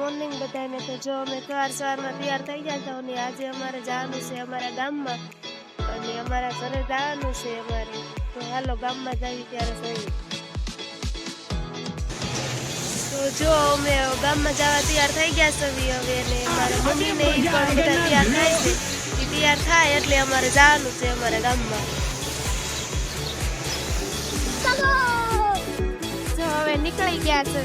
Morning બધાને. તો જો અમે સવારમાં તૈયાર થઈ ગયા હતા અને આજે અમારે જવાનું છે અમારા ગામમાં અને અમારા ઘરે જવાનું છે અમારે. તો હાલો ગામમાં જઈએ ત્યારે સહી. તો જો અમે ગામમાં જવા તૈયાર થઈ ગયા છે હવે ને મારા મમ્મીને પણ બધા તૈયાર થાય છે. એ તૈયાર થાય એટલે અમારે જવાનું છે અમારા ગામમાં. જો હવે નીકળી ગયા છે.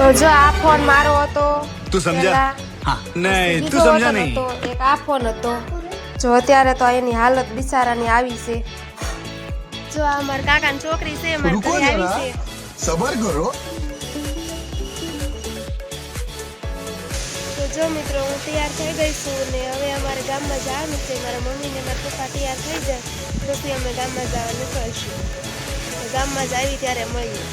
तो जो आ फोन मारो तो तू समझा? हाँ नहीं तू समझा नहीं. तो एक आ फोन હતો જો અત્યારે તો એની હાલત બિચારાની આવી છે. જો આ મારા કાકાની છોકરી છે મારી ઘરે આવી છે. સબર કરો. તો જો મિત્રો હું તૈયાર થઈ ગઈ છું ને હવે અમારે ગામમાં જવાનું છે. મારા મમ્મી ને મારા પપ્પા તૈયાર થઈ જાય પછી અમે ગામમાં જવા નીકળશું. ગામમાં જ આવી ત્યારે મળીએ.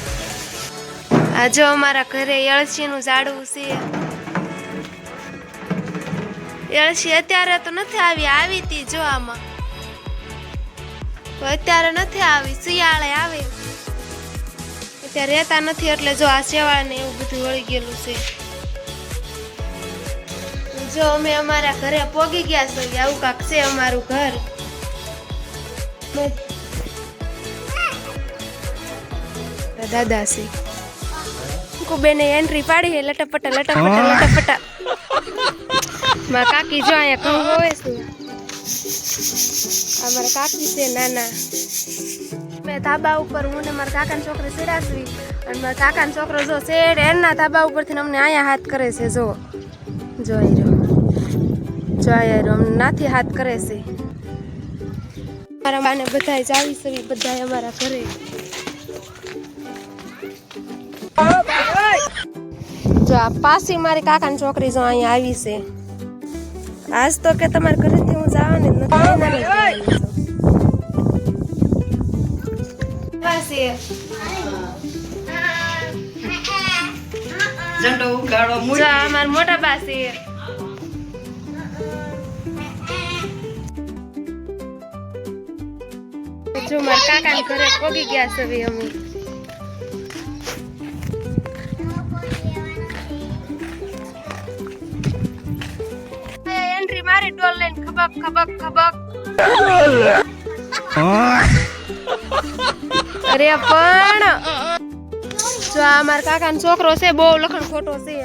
આ જો અમારા ઘરે એળસીનું ઝાડવું છે. એળસી અત્યારે તો નથી આવી હતી જો આમાં અત્યારે નથી આવી. શિયાળે આવે અત્યારે રહેતા નથી એટલે જો આ સેવાળ ને એવું બધું વળી ગયેલું છે. જો અમે અમારા ઘરે પોગી ગયા છે. આવું કાક છે અમારું ઘર. દાદા છે બેને એન્ટ્રી પાડી હે. લટપટા લટપટા લટપટા. મારા કાકી જો અહીંયા ઘઉં હોવે છે. અમારા કાકી છે નાના. મેં ધાબા ઉપર હું ને મારા કાકાની છોકરી સેડાસવી અને મારા કાકાનો છોકરો જો શેડ એના ધાબા ઉપરથી અમને અહીંયા હાથ કરે છે. જો જોઈ રહ્યો અમને નાથી હાથ કરે છે. મારા બાને બધાય જાવી સવી બધાય અમારા ઘરે. જો આ પાછી મારી કાકાની છોકરી જો અહીંયા આવી છે. આજ તો કે તમારા ઘરેથી હું જવાની નથી. મારા મોટા બા છે. જો મારા કાકાના ઘરે પોગી ગયા છે અમે. મારી ડોલ લઈને ખબક ખબક ખબક. અરે પણ જો આ મારા કાકાનો છોકરો છે બહુ લખણ ખોટો છે.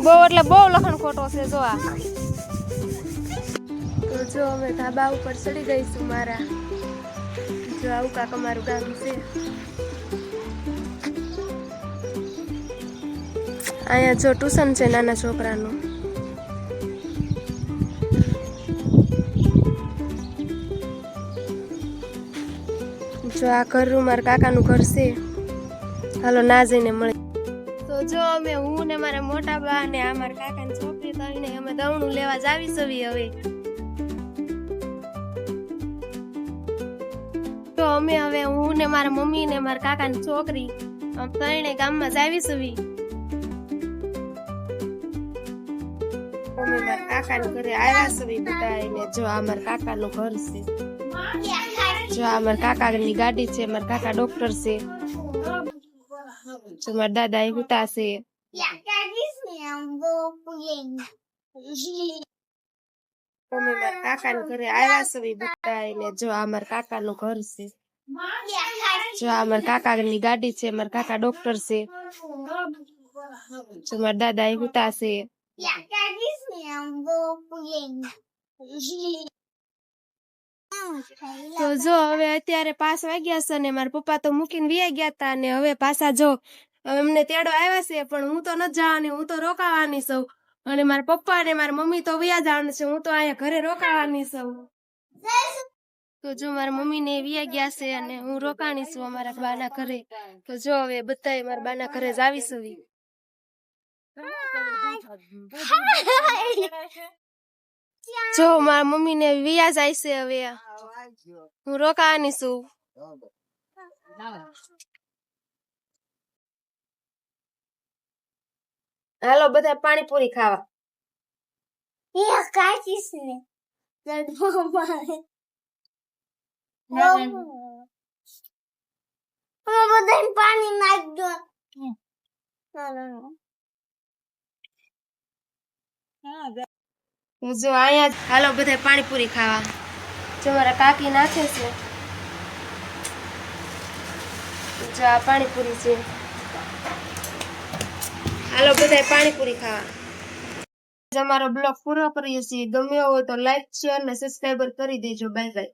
બહુ એટલે બહુ લખણ ખોટો છે. જો આ તો જો અમે ધાબા ઉપર ચડી ગઈશું મારા. જો આવું કાક અમારું ગામ છે. અહીંયા જો ટ્યુશન છે નાના છોકરાનું. જો આ ઘર મારા કાકાનું ઘર છે. હાલો ના જઈને મળે. તો જો અમે હું ને મારા મોટા બા ને આ મારા કાકાની છોકરી તઈને અમે દવણું લેવા જાવી સવી હવે. તો અમે હવે હું ને મારા મમ્મી ને મારા કાકાની છોકરી તઈને ગામમાં જાવી સવી. અમે મારા કાકાના ઘરે આવ્યા સવી બધા. જો આ મારા કાકાનું ઘર છે. જો આ મારા કાકાની ગાડી છે. મારા કાકા ડોક્ટર છે. જો મારા દાદા એ હુતા છે. અમે મારા કાકાના ઘરે આવ્યા છે બધા. જો આ મારા કાકાનું ઘર છે. જો આ મારા કાકાની ગાડી છે. મારા કાકા ડોક્ટર છે. જો મારા દાદા એ હુતા છે. તો જો હવે અત્યારે 5 વાગ્યા છે ને મારા પપ્પા તો મૂકીને વ્યા ગયા હતા ને હવે પાછા જો અમને તેડો આવ્યા છે પણ હું તો ન જવાની. હું તો રોકાવાની છું અને મારા પપ્પા ને મારા મમ્મી તો વ્યા જવાનું છે. હું તો અહીંયા ઘરે રોકાવાની છું. તો જો મારા મમ્મી ને વ્યા ગયા છે અને હું રોકાણી છું અમારા બાના ઘરે. તો જો હવે બધા મારા બાના ઘરે જ આવીશું. જો મારા મમ્મી ને વિયા જાય છે હવે હું રોકાવાની છું. હાલો બધા પાણીપુરી ખાવા. પાણી નાખજો. જો અહીંયા હાલો બધા પાણીપુરી ખાવા. જો મારા કાકી નાખે છે. જો આ પાણીપુરી છે. હાલો બધા પાણીપુરી ખાવા. અમારો બ્લોગ પૂરો કરીએ છીએ. ગમ્યો હોય તો લાઈક શેર અને સબસ્ક્રાઈબર કરી દેજો. Bye bye.